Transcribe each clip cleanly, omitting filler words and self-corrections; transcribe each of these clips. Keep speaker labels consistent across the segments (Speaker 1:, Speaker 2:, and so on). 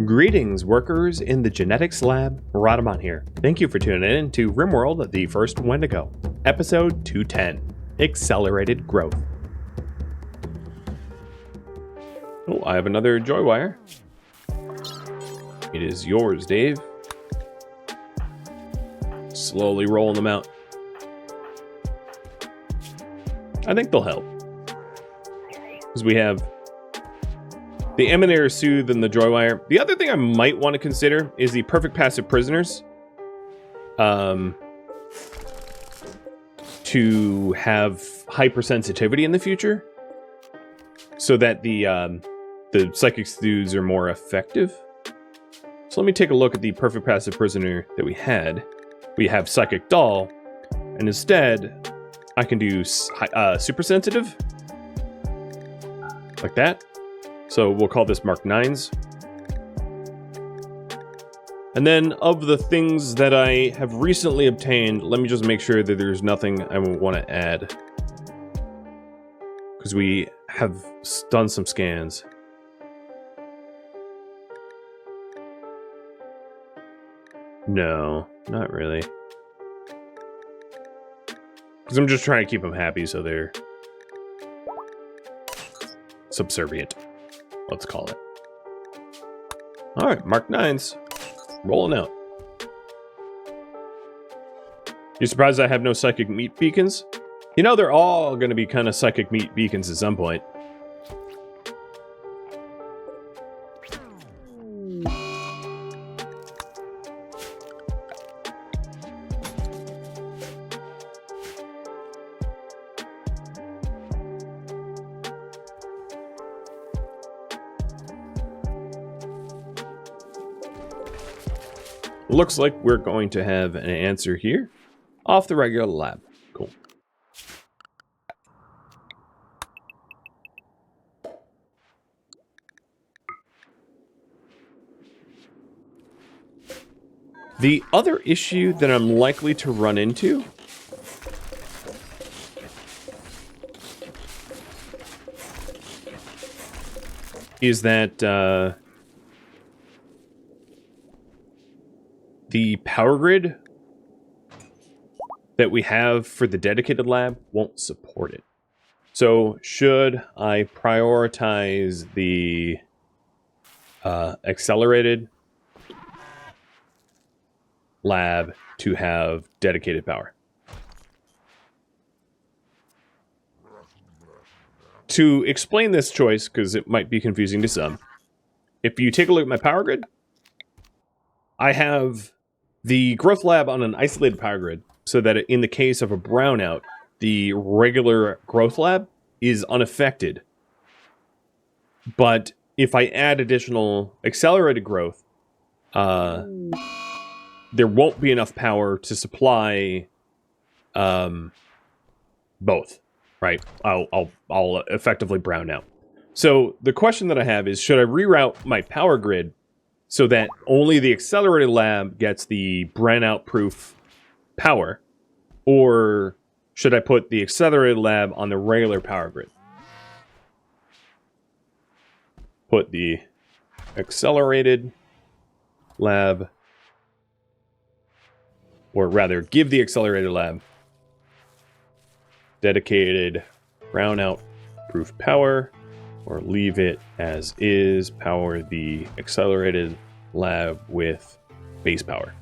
Speaker 1: Greetings, workers in the genetics lab. Rhadamant here. Thank you for tuning in to RimWorld, the first Wendigo, episode 210, Accelerated Growth. Oh, I have another joy wire. It is yours, Dave. Slowly rolling them out. I think they'll help. Because we have the Emanator Soothe and the joy wire. The other thing I might want to consider is the perfect passive prisoners. To have hypersensitivity in the future. So that the psychic soothes are more effective. So let me take a look at the perfect passive prisoner that we had. We have Psychic Doll, and instead I can do super sensitive, like that. So we'll call this Mark 9s. And then of the things that I have recently obtained, let me just make sure that there's nothing I want to add, because we have done some scans. No, not really. Because I'm just trying to keep them happy so they're subservient. Let's call it. Alright, Mark 9s. Rolling out. You surprised I have no psychic meat beacons? You know, they're all going to be kind of psychic meat beacons at some point. Looks like we're going to have an answer here off the regular lab. Cool. The other issue that I'm likely to run into is that the power grid that we have for the dedicated lab won't support it. So should I prioritize the accelerated lab to have dedicated power? To explain this choice, because it might be confusing to some, if you take a look at my power grid, I have the growth lab on an isolated power grid, so that in the case of a brownout, the regular growth lab is unaffected. But if I add additional accelerated growth, there won't be enough power to supply both. Right? I'll effectively brown out. So the question that I have is, should I reroute my power grid so that only the accelerated lab gets the brownout proof power? Or should I put the accelerated lab on the regular power grid? Put the accelerated lab, or rather give the accelerated lab dedicated brownout proof power, or leave it as is, power the accelerated lab with base power.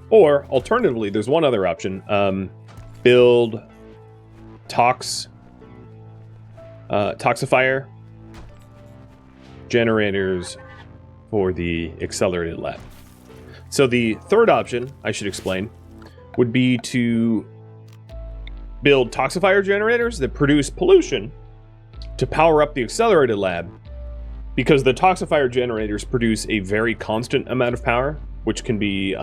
Speaker 1: Or, alternatively, there's one other option. Build toxifier generators for the accelerated lab. So the third option, I should explain, would be to build toxifier generators that produce pollution to power up the accelerated lab, because the toxifier generators produce a very constant amount of power, which can be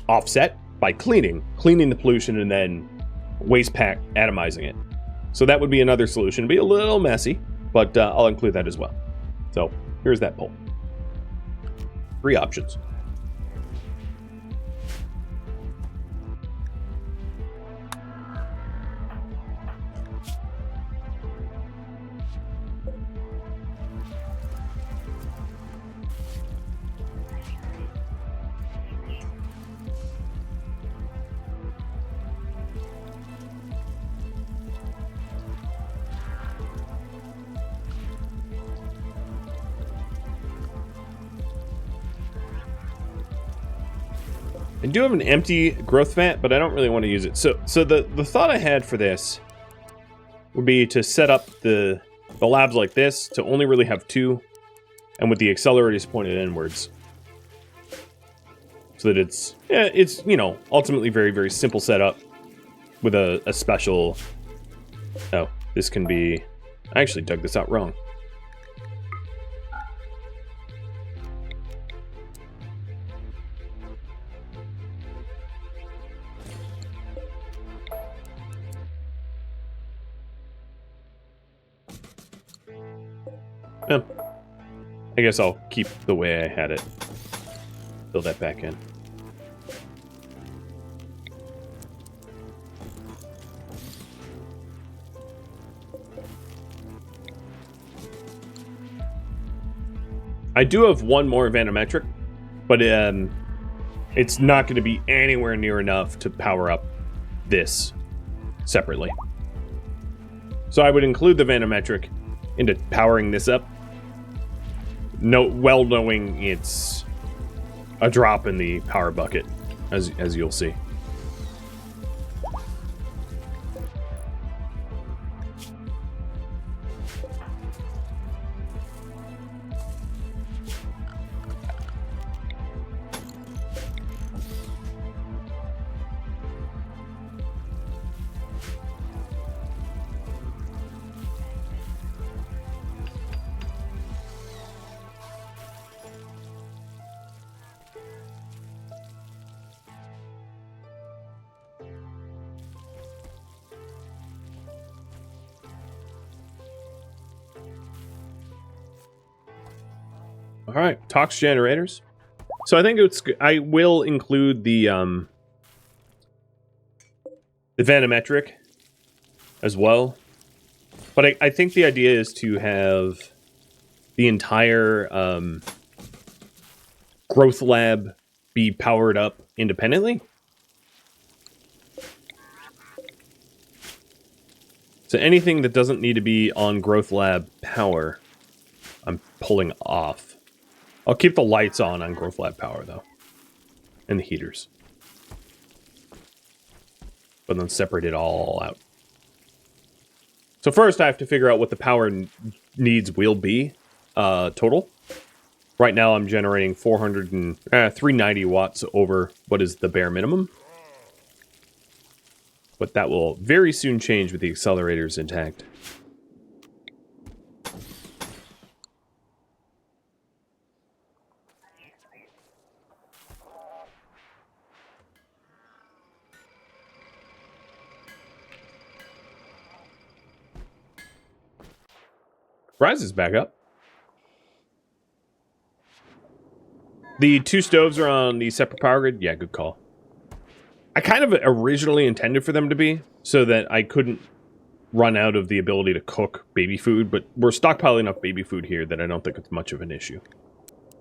Speaker 1: offset by cleaning the pollution and then waste pack atomizing it. So that would be another solution. It'd be a little messy, but I'll include that as well. So here's that poll. 3 options. I do have an empty growth vat, but I don't really want to use it. So the thought I had for this would be to set up the labs like this to only really have 2, and with the accelerators pointed inwards, so that it's you know, ultimately very, very simple setup with a special. Oh, this can be. I actually dug this out wrong. I guess I'll keep the way I had it. Fill that back in. I do have one more vanometric, but it's not going to be anywhere near enough to power up this separately. So I would include the vanometric into powering this up, well knowing it's a drop in the power bucket, as you'll see. All right, tox generators. So I think I will include the vanometric as well, but I think the idea is to have the entire growth lab be powered up independently. So anything that doesn't need to be on growth lab power, I'm pulling off. I'll keep the lights on growth lab power though, and the heaters, but then separate it all out. So first I have to figure out what the power needs will be total. Right now I'm generating 390 watts over what is the bare minimum, but that will very soon change with the accelerators intact. Rises back up. The 2 stoves are on the separate power grid. Yeah, good call. I kind of originally intended for them to be, so that I couldn't run out of the ability to cook baby food, but we're stockpiling enough baby food here that I don't think it's much of an issue.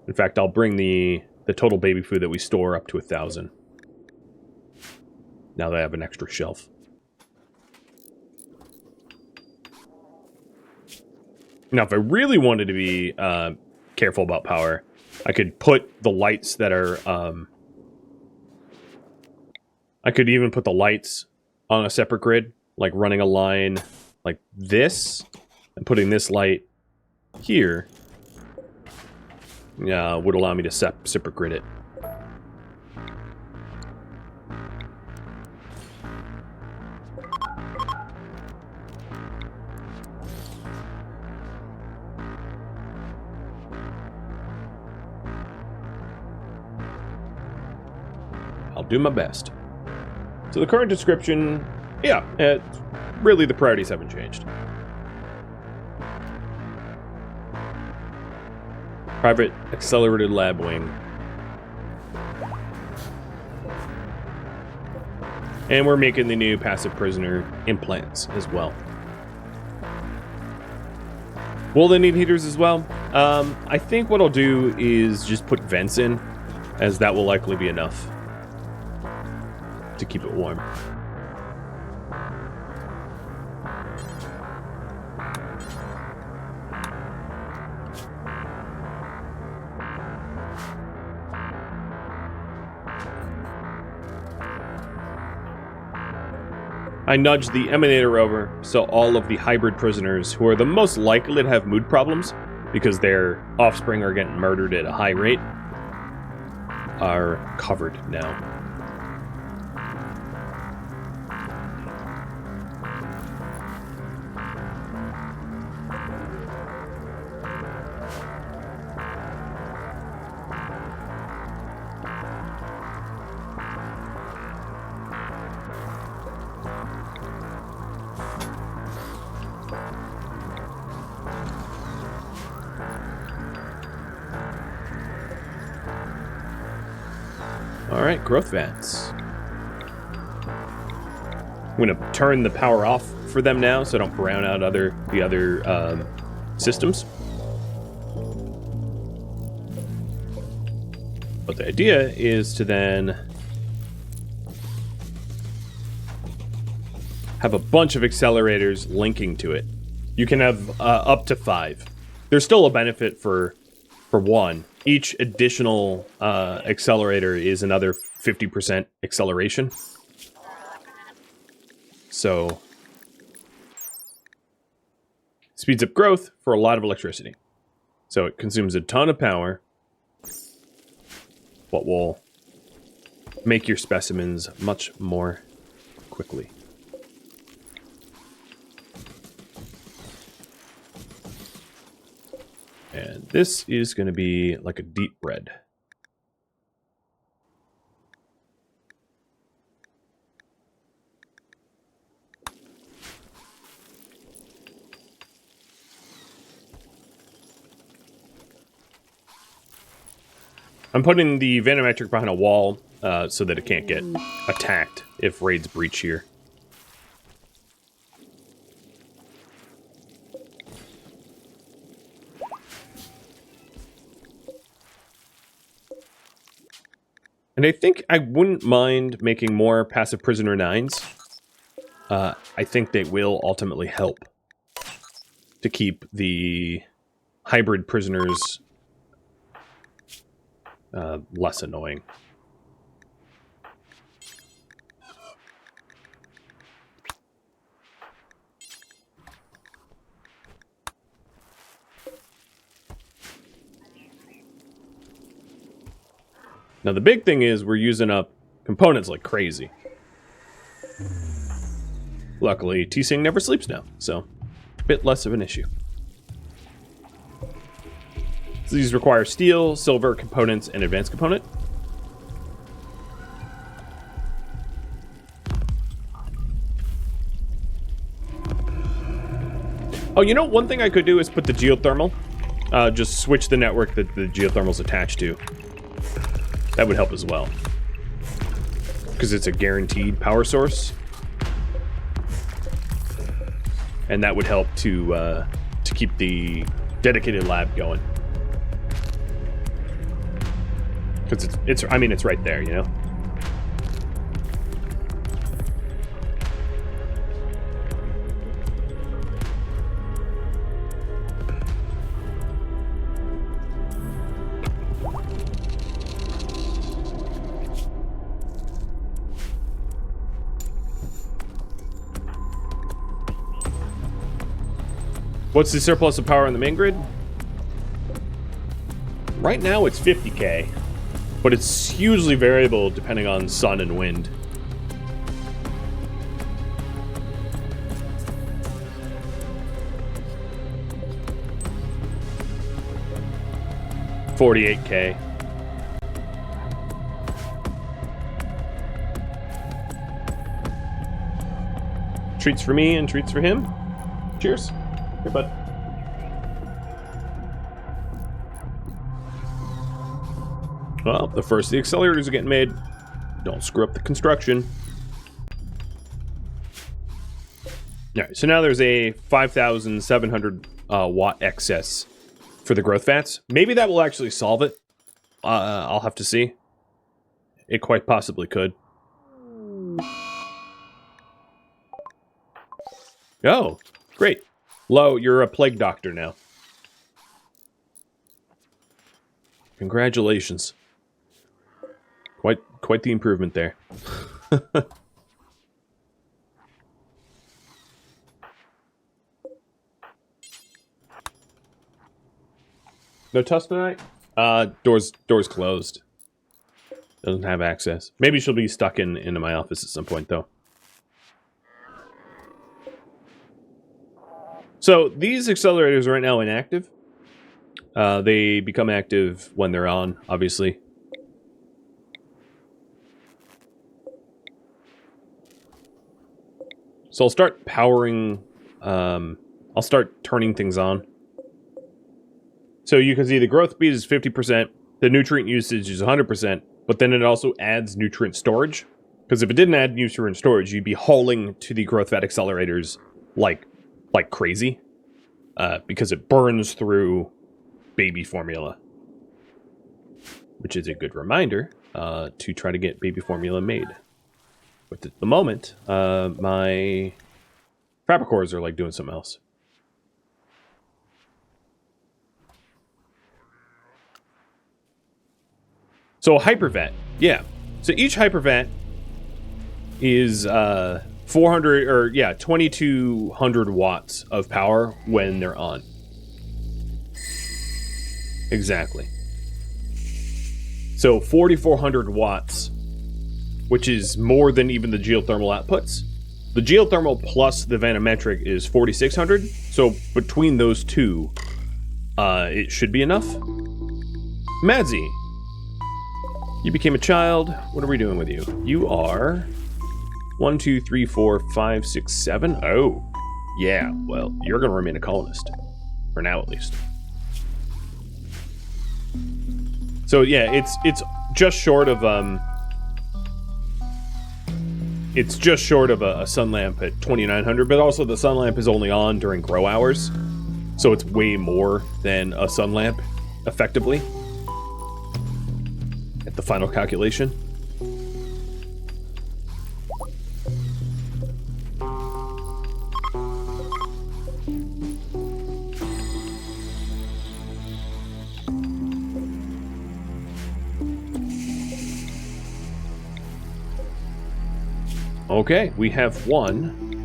Speaker 1: In fact, I'll bring the total baby food that we store up to 1,000. Now that I have an extra shelf. Now, if I really wanted to be careful about power, I could put the lights that are... I could even put the lights on a separate grid, like running a line like this, and putting this light here would allow me to separate grid it. I'll do my best. So the current description, yeah, really the priorities haven't changed. Private accelerated lab wing. And we're making the new passive prisoner implants as well. Will they need heaters as well? I think what I'll do is just put vents in, as that will likely be enough to keep it warm. I nudged the emanator over so all of the hybrid prisoners, who are the most likely to have mood problems because their offspring are getting murdered at a high rate, are covered now. Alright, growth vats. I'm going to turn the power off for them now so I don't brown out the other systems. But the idea is to then have a bunch of accelerators linking to it. You can have up to 5. There's still a benefit for one. Each additional accelerator is another 50% acceleration. So, speeds up growth for a lot of electricity. So it consumes a ton of power, but will make your specimens much more quickly. And this is going to be like a deep red. I'm putting the vanometric behind a wall so that it can't get attacked if raids breach here. And I think I wouldn't mind making more passive prisoner 9s. I think they will ultimately help to keep the hybrid prisoners less annoying. Now the big thing is we're using up components like crazy. Luckily, T-Sing never sleeps now, so a bit less of an issue. So these require steel, silver components, and advanced component. Oh, you know, one thing I could do is put the geothermal. Just switch the network that the geothermal's attached to. That would help as well. Because it's a guaranteed power source. And that would help to keep the dedicated lab going. Because I mean, it's right there, you know? What's the surplus of power on the main grid? Right now it's 50k, but it's hugely variable depending on sun and wind. $48k. Treats for me and treats for him. Cheers. Here, bud. Well, the first the accelerators are getting made. Don't screw up the construction. Alright, so now there's a 5,700 watt excess for the growth vats. Maybe that will actually solve it. I'll have to see. It quite possibly could. Oh, great. Lo, you're a plague doctor now. Congratulations. Quite the improvement there. No Tuscanite? Door's closed. Doesn't have access. Maybe she'll be stuck into my office at some point, though. So, these accelerators are right now inactive. They become active when they're on, obviously. So I'll start powering, I'll start turning things on. So you can see the growth speed is 50%, the nutrient usage is 100%, but then it also adds nutrient storage. Because if it didn't add nutrient storage, you'd be hauling to the growth fat accelerators like crazy. Because it burns through baby formula. Which is a good reminder to try to get baby formula made. But at the moment, my Frapicores are like doing something else. So a Hypervent, yeah. So each Hypervent is 400 or yeah, 2200 watts of power when they're on. Exactly. So 4400 watts, which is more than even the geothermal outputs. The geothermal plus the vanometric is 4600. So between those two, it should be enough. Madzi, you became a child. What are we doing with you? You are 1, 2, 3, 4, 5, 6, 7. Oh, yeah. Well, you're going to remain a colonist. For now, at least. So, yeah, it's just short of, it's just short of a sun lamp at 2900, but also the sun lamp is only on during grow hours. So it's way more than a sun lamp, effectively. At the final calculation. Okay, we have one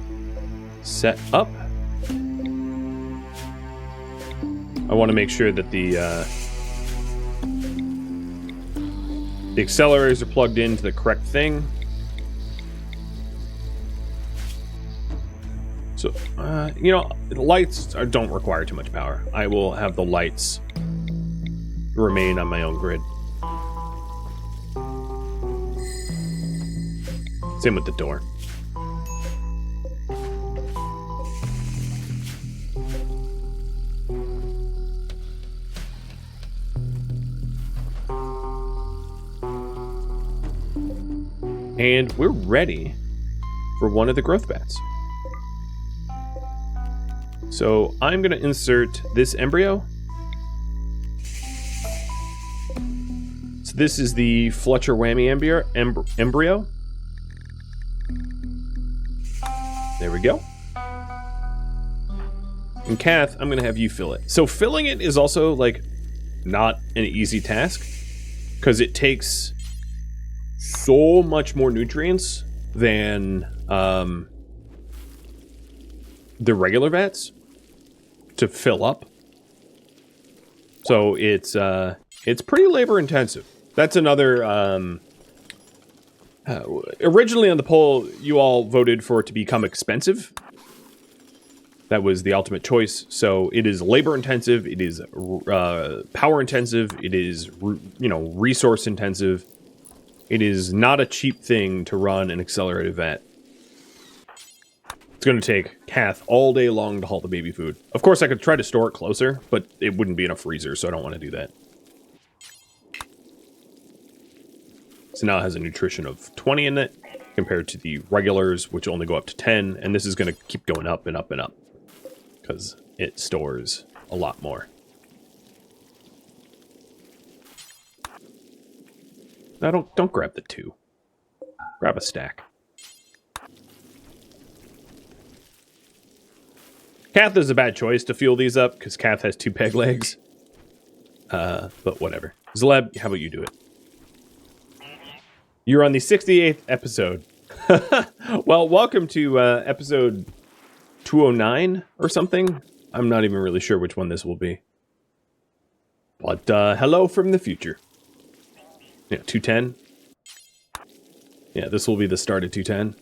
Speaker 1: set up. I want to make sure that the accelerators are plugged into the correct thing. So, you know, the lights don't require too much power. I will have the lights remain on my own grid. Same with the door. And we're ready for one of the growth bats. So I'm going to insert this embryo. So this is the Fletcher Whammy embryo. There we go. And Kath, I'm going to have you fill it. So filling it is also, like, not an easy task. Because it takes so much more nutrients than the regular vats to fill up. So it's pretty labor intensive. That's another... originally on the poll, you all voted for it to become expensive. That was the ultimate choice. So it is labor intensive. It is power intensive. It is, resource intensive. It is not a cheap thing to run an accelerated vat. It's going to take Kath all day long to haul the baby food. Of course, I could try to store it closer, but it wouldn't be in a freezer, so I don't want to do that. So now it has a nutrition of 20 in it, compared to the regulars, which only go up to 10, and this is going to keep going up and up and up, because it stores a lot more. Now don't grab the 2. Grab a stack. Kath is a bad choice to fuel these up, because Kath has 2 peg legs. But whatever. Zleb, how about you do it? You're on the 68th episode. Well, welcome to episode 209 or something. I'm not even really sure which one this will be. But hello from the future. Yeah, 210. Yeah, this will be the start of 210.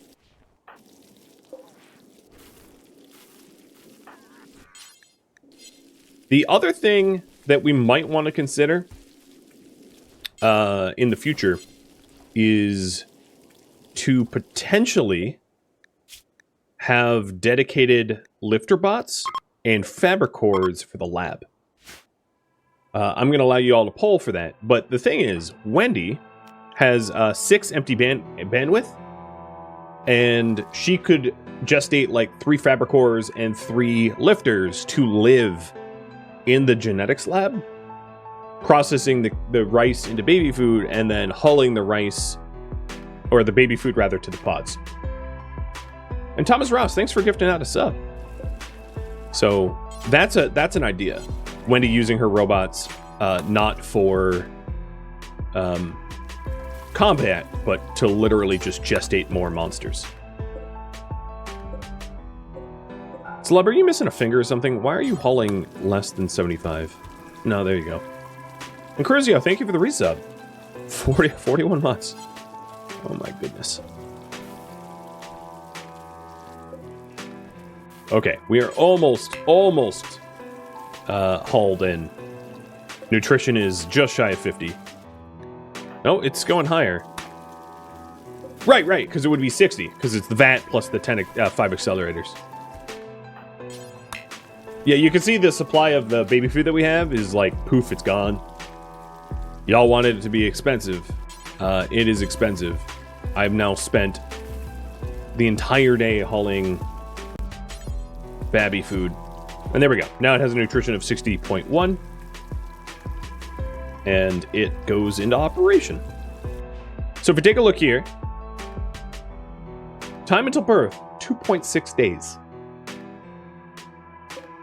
Speaker 1: The other thing that we might want to consider in the future is to potentially have dedicated lifter bots and fabricors for the lab. I'm going to allow you all to poll for that. But the thing is, Wendy has 6 empty bandwidth, and she could gestate like 3 fabricors and 3 lifters to live in the genetics lab, processing the rice into baby food and then hulling the rice, or the baby food rather, to the pods. And Thomas Ross, thanks for gifting out a sub. So that's an idea. Wendy using her robots not for combat, but to literally just gestate more monsters. Slub, are you missing a finger or something? Why are you hauling less than 75? No, there you go. And Cruzio, thank you for the resub. 41 months. Oh my goodness. Okay, we are almost hauled in. Nutrition is just shy of 50. No, it's going higher. Right, because it would be 60, because it's the VAT plus the 5 accelerators. Yeah, you can see the supply of the baby food that we have is like, poof, it's gone. Y'all wanted it to be expensive. It is expensive. I've now spent the entire day hauling babby food. And there we go. Now it has a nutrition of 60.1. And it goes into operation. So if we take a look here, time until birth, 2.6 days.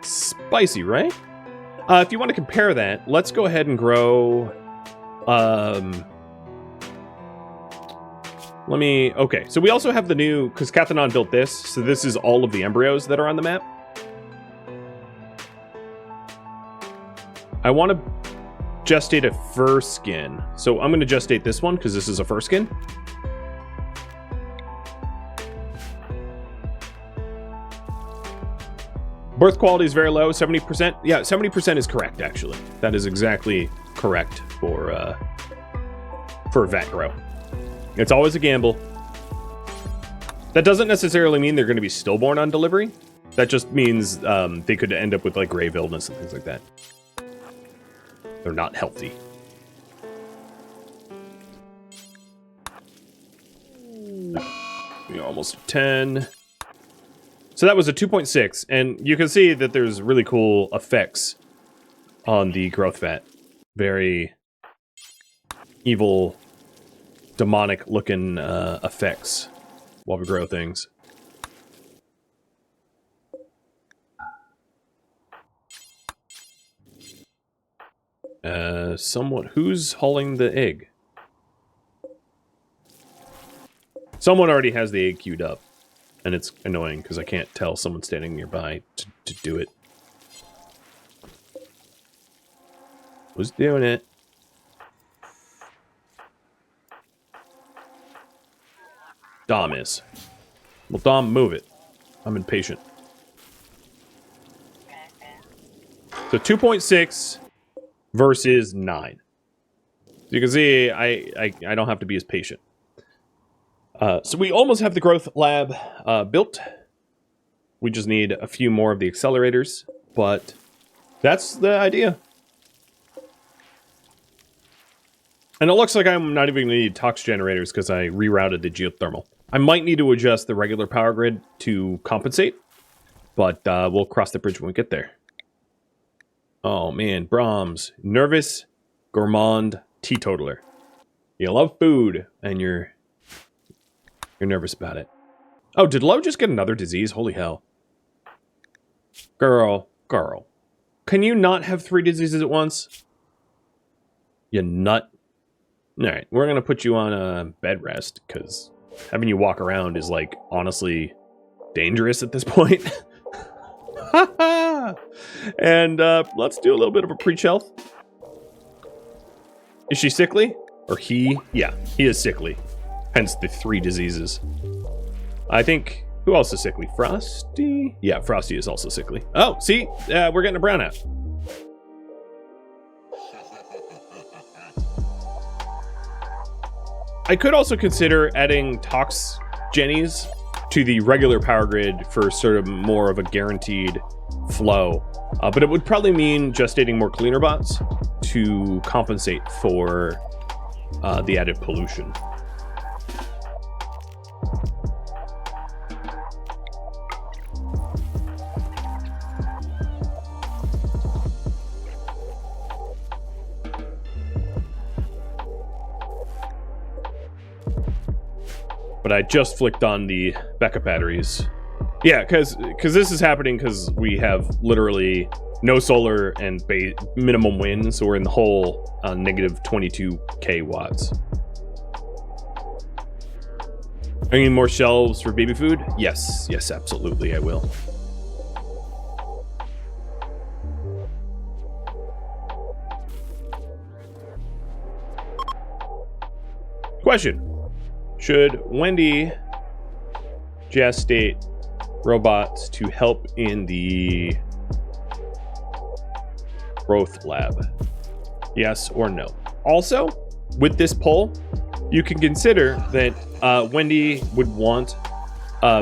Speaker 1: Spicy, right? If you want to compare that, let's go ahead and grow... Okay, so we also have the new... Because Cathanon built this, so this is all of the embryos that are on the map. I want to gestate a fur skin. So I'm going to gestate this one, because this is a fur skin. Birth quality is very low, 70%. Yeah, 70% is correct, actually. That is exactly correct for vat grow. It's always a gamble. That doesn't necessarily mean they're going to be stillborn on delivery. That just means they could end up with like grave illness and things like that. They're not healthy. We're almost 10. So that was a 2.6, and you can see that there's really cool effects on the growth vat. Very evil, demonic-looking effects while we grow things. Who's hauling the egg? Someone already has the egg queued up. And it's annoying because I can't tell someone standing nearby to do it. Who's doing it? Dom is. Well, Dom, move it. I'm impatient. So 2.6 versus 9. You can see I don't have to be as patient. So we almost have the growth lab built. We just need a few more of the accelerators, but that's the idea. And it looks like I'm not even going to need tox generators because I rerouted the geothermal. I might need to adjust the regular power grid to compensate, but we'll cross the bridge when we get there. Oh man, Brahms, nervous, gourmand, teetotaler. You love food, and you're nervous about it. Oh, did Lo just get another disease? Holy hell. Girl. Can you not have 3 diseases at once? You nut. Alright, we're gonna put you on a bed rest, because having you walk around is, like, honestly dangerous at this point. And let's do a little bit of a preach health. Is she sickly? Or he? Yeah, he is sickly. Hence the 3 diseases. I think, who else is sickly? Frosty? Yeah, Frosty is also sickly. Oh, see? We're getting a brownout. I could also consider adding Tox Jennies to the regular power grid for sort of more of a guaranteed flow. But it would probably mean gestating more cleaner bots to compensate for the added pollution. But I just flicked on the backup batteries. Yeah, because this is happening because we have literally no solar and minimum wind, so we're in the hole on negative 22k watts. Are you need more shelves for baby food? Yes, yes, absolutely, I will. Question. Should Wendy gestate robots to help in the growth lab? Yes or no? Also, with this poll, you can consider that Wendy would want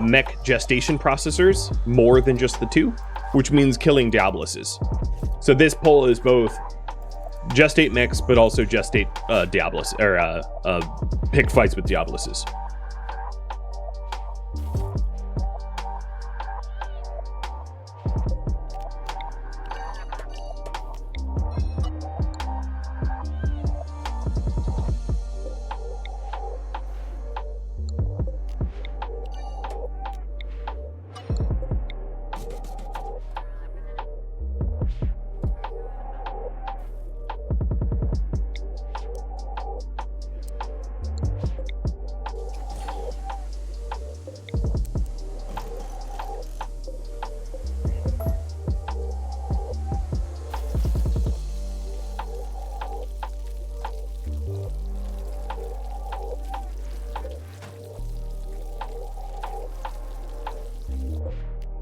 Speaker 1: mech gestation processors more than just the 2, which means killing Diabluses. So this poll is both gestate mechs, but also gestate Diablus, or pick fights with Diabluses.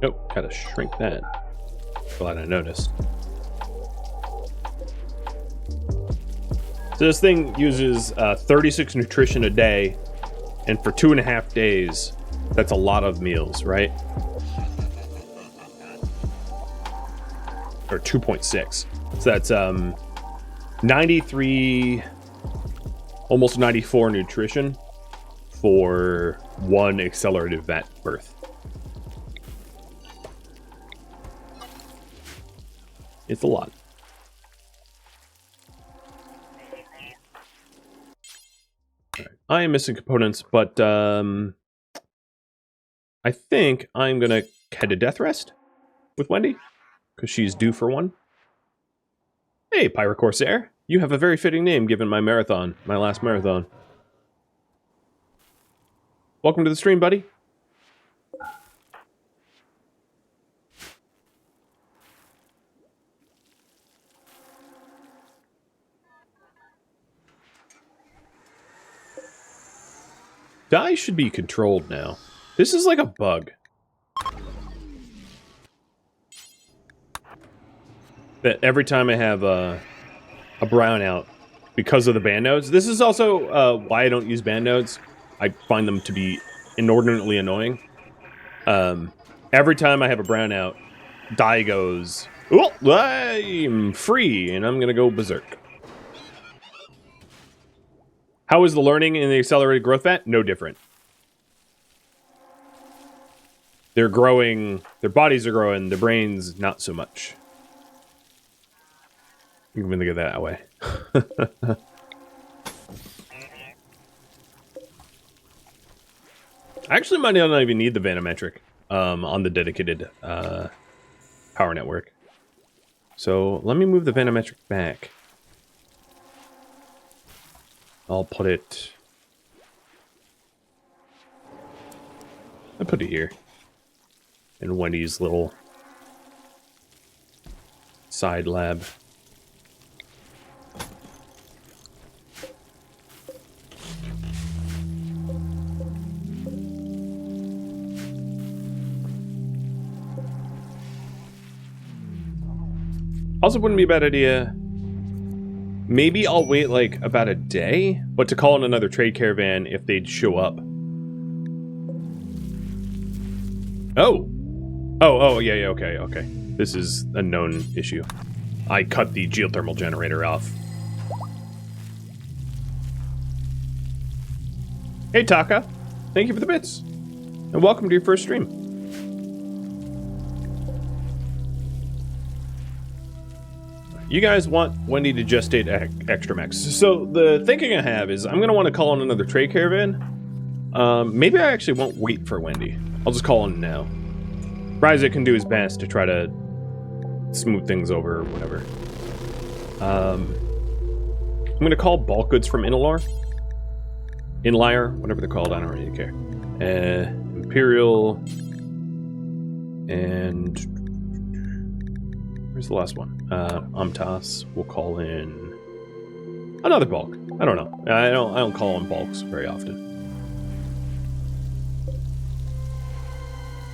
Speaker 1: Nope, gotta shrink that. Glad I noticed. So this thing uses 36 nutrition a day, and for 2.5 days, that's a lot of meals, right? Or 2.6. So that's 93, almost 94 nutrition for 1 accelerated vat birth. It's a lot. All right. I am missing components, but I think I'm gonna head to death rest with Wendy because she's due for one. Hey, Pyro Corsair, you have a very fitting name given my marathon, my last marathon. Welcome to the stream, buddy. Die should be controlled now. This is like a bug. That every time I have a brownout because of the band nodes. This is also why I don't use band nodes. I find them to be inordinately annoying. Every time I have a brownout, Die goes, "Oh, I'm free," and I'm gonna go berserk. How is the learning in the accelerated growth vat? No different. They're growing, their bodies are growing, their brains not so much. You can think of that way. I actually might not even need the vanometric on the dedicated power network. So let me move the vanometric back. I'll put it... I put it here. In Wendy's little side lab. Also wouldn't be a bad idea. Maybe I'll wait like about a day, but to call in another trade caravan if they'd show up. Oh, yeah, okay. This is a known issue. I cut the geothermal generator off. Hey, Taka. Thank you for the bits. And welcome to your first stream. You guys want Wendy to gestate extra mechs. So the thinking I have is I'm going to want to call on another trade caravan. Maybe I actually won't wait for Wendy. I'll just call on now. Ryza can do his best to try to smooth things over or whatever. I'm going to call bulk goods from Inalor. Inlier, whatever they're called, I don't really care. Imperial. And where's the last one? Amtas. We'll call in another bulk. I don't know. I don't call on bulks very often.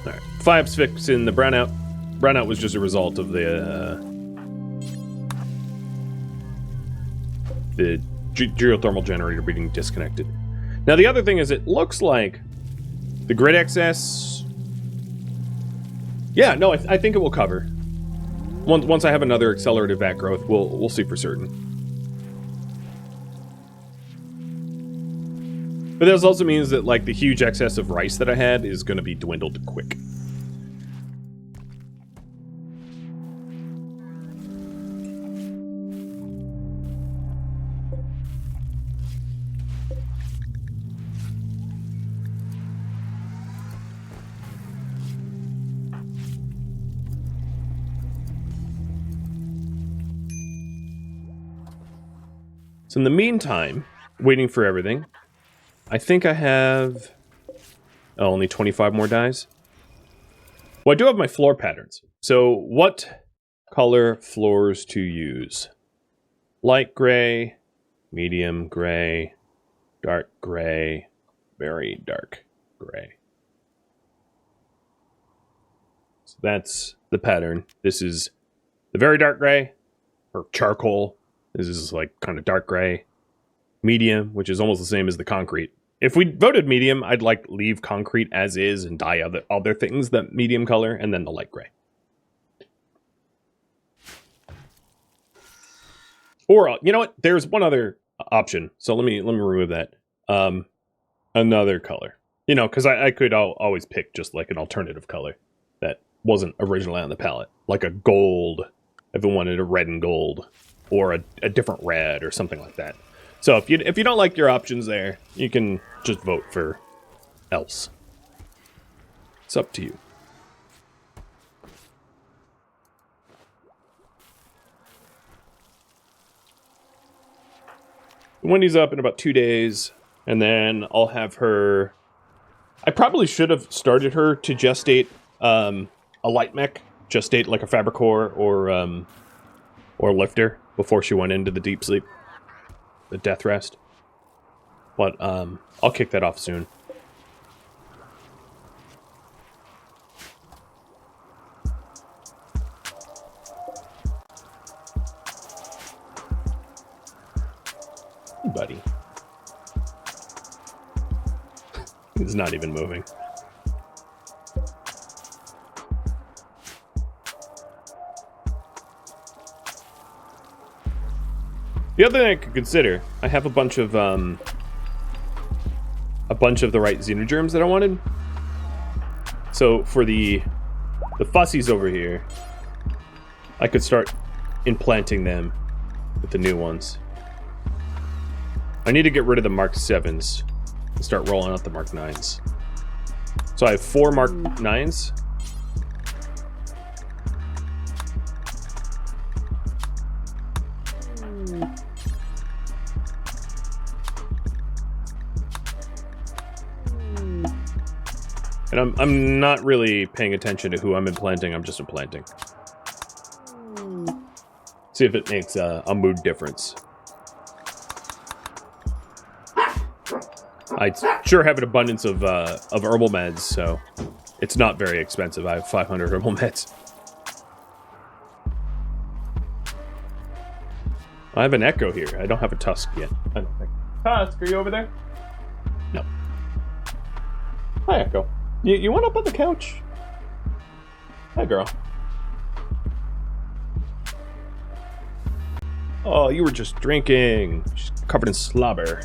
Speaker 1: All right. 5's fixing the brownout. Brownout was just a result of the geothermal generator being disconnected. Now the other thing is, it looks like the grid excess. Yeah, no, I think it will cover. Once I have another accelerated vat growth, we'll see for certain. But this also means that like the huge excess of rice that I had is going to be dwindled quick. So in the meantime, waiting for everything, I think I have only 25 more dies. Well, I do have my floor patterns. So what color floors to use? Light gray, medium gray, dark gray, very dark gray. So that's the pattern. This is the very dark gray, or charcoal. This is like kind of dark gray. Medium, which is almost the same as the concrete. If we voted medium, I'd like leave concrete as is and dye other things that medium color, and then the light gray. Or you know what? There's one other option. So let me remove that. Another color. You know, because I could always pick just like an alternative color that wasn't originally on the palette, like a gold. If I wanted a red and gold, or a different red or something like that. So if you don't like your options there, you can just vote for else. It's up to you. Wendy's up in about 2 days, and then I'll have her. I probably should have started her to gestate a light mech, gestate like a Fabricor or lifter before she went into the deep sleep, the death rest. But I'll kick that off soon. Hey, buddy. He's not even moving. The other thing I could consider, I have a bunch of the right xenogerms that I wanted. So for the fussies over here, I could start implanting them with the new ones. I need to get rid of the Mark 7s and start rolling out the Mark 9s. So I have 4 Mark 9s. And I'm not really paying attention to who I'm implanting, I'm just implanting. See if it makes a mood difference. I sure have an abundance of herbal meds, so it's not very expensive. I have 500 herbal meds. I have an echo here. I don't have a tusk yet. I don't think. Tusk, are you over there? No. Hi, Echo. You want up on the couch? Hi, girl. Oh, you were just drinking. She's covered in slobber.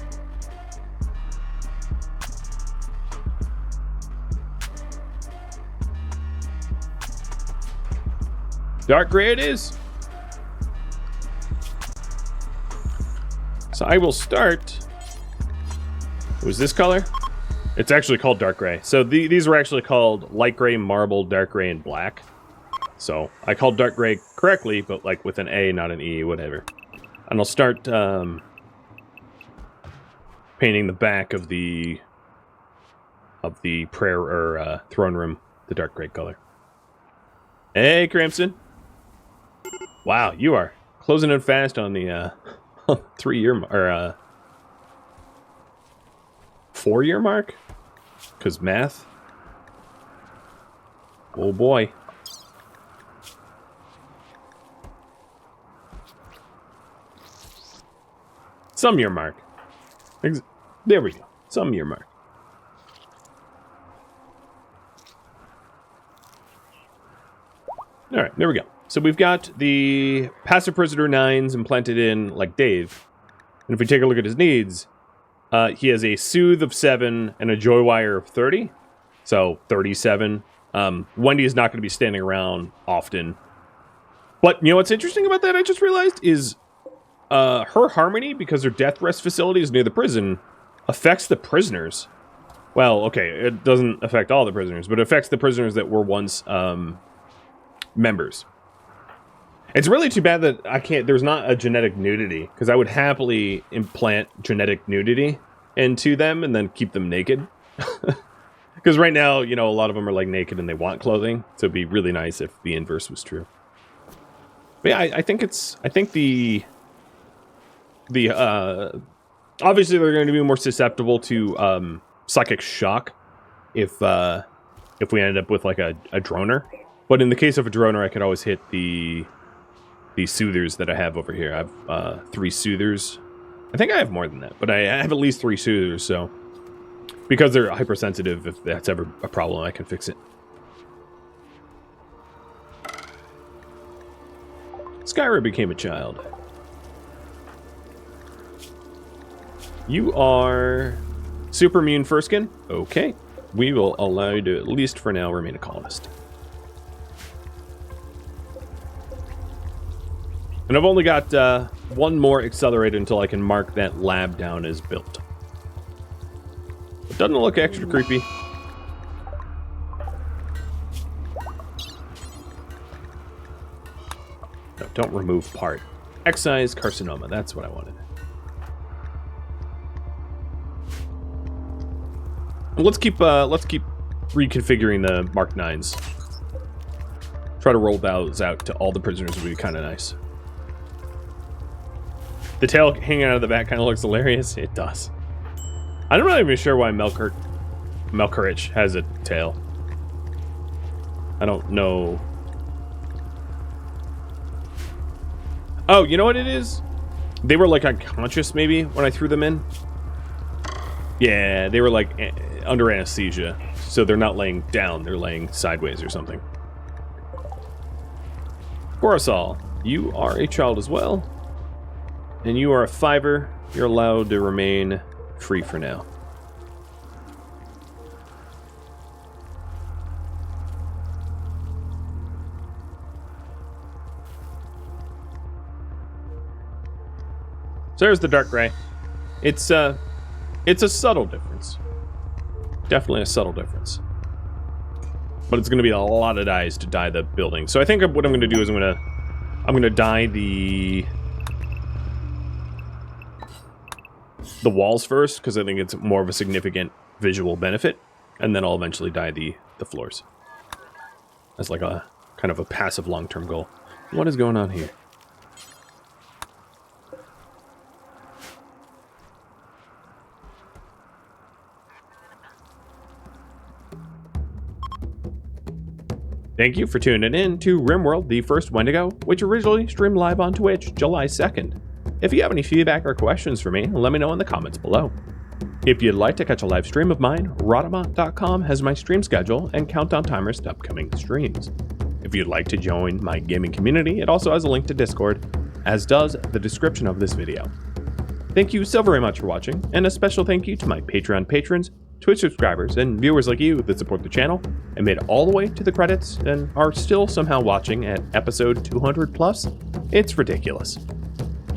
Speaker 1: Dark gray it is. So I will start. Was this color? It's actually called dark gray. So these were actually called light gray, marble, dark gray, and black. So I called dark gray correctly, but like with an A, not an E, whatever. And I'll start painting the back of the prayer or throne room the dark gray color. Hey, Crimson. Wow, you are closing in fast on the 3-year or 4-year mark? Because math? Oh boy. Some year mark. There we go. Some year mark. Alright, there we go. So we've got the passive prisoner 9s implanted in, like Dave. And if we take a look at his needs, he has a soothe of 7 and a joy wire of 30. So 37. Wendy is not going to be standing around often. But you know what's interesting about that, I just realized, is her harmony, because her death rest facility is near the prison, affects the prisoners. Well, okay, it doesn't affect all the prisoners, but it affects the prisoners that were once members. It's really too bad that there's not a genetic nudity, because I would happily implant genetic nudity into them and then keep them naked. Because right now, you know, a lot of them are like naked and they want clothing, so it'd be really nice if the inverse was true. But yeah, I think the obviously they're going to be more susceptible to psychic shock if we ended up with like a droner. But in the case of a droner, I could always hit the soothers that I have over here. I have 3 soothers. I think I have more than that, but I have at least 3 soothers, so because they're hypersensitive, if that's ever a problem, I can fix it. Skyra became a child. You are super immune Furskin. Okay. We will allow you to, at least for now, remain a colonist. And I've only got one more accelerator until I can mark that lab down as built. It doesn't look extra creepy. No, don't remove part. Excise carcinoma, that's what I wanted. And let's keep reconfiguring the Mark 9s. Try to roll those out to all the prisoners would be kind of nice. The tail hanging out of the back kind of looks hilarious. It does. I'm not even sure why Melkurich has a tail. I don't know. Oh, you know what it is? They were like unconscious maybe when I threw them in. Yeah, they were like under anesthesia. So they're not laying down, they're laying sideways or something. Coruscant, you are a child as well. And you are a 5er. You're allowed to remain free for now. So there's the dark gray. It's a subtle difference. Definitely a subtle difference. But it's going to be a lot of dyes to dye the building. So I think what I'm going to do is I'm going to dye the walls first, because I think it's more of a significant visual benefit, and then I'll eventually dye the floors as like a kind of a passive long-term goal. What is going on here? Thank you for tuning in to RimWorld, the first Wendigo, which originally streamed live on Twitch July 2nd. If you have any feedback or questions for me, let me know in the comments below. If you'd like to catch a live stream of mine, Rhadamant.com has my stream schedule and countdown timers to upcoming streams. If you'd like to join my gaming community, it also has a link to Discord, as does the description of this video. Thank you so very much for watching, and a special thank you to my Patreon patrons, Twitch subscribers, and viewers like you that support the channel and made it all the way to the credits and are still somehow watching at episode 200 plus. It's ridiculous.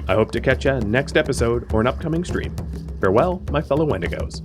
Speaker 1: I hope to catch you next episode or an upcoming stream. Farewell, my fellow Wendigos.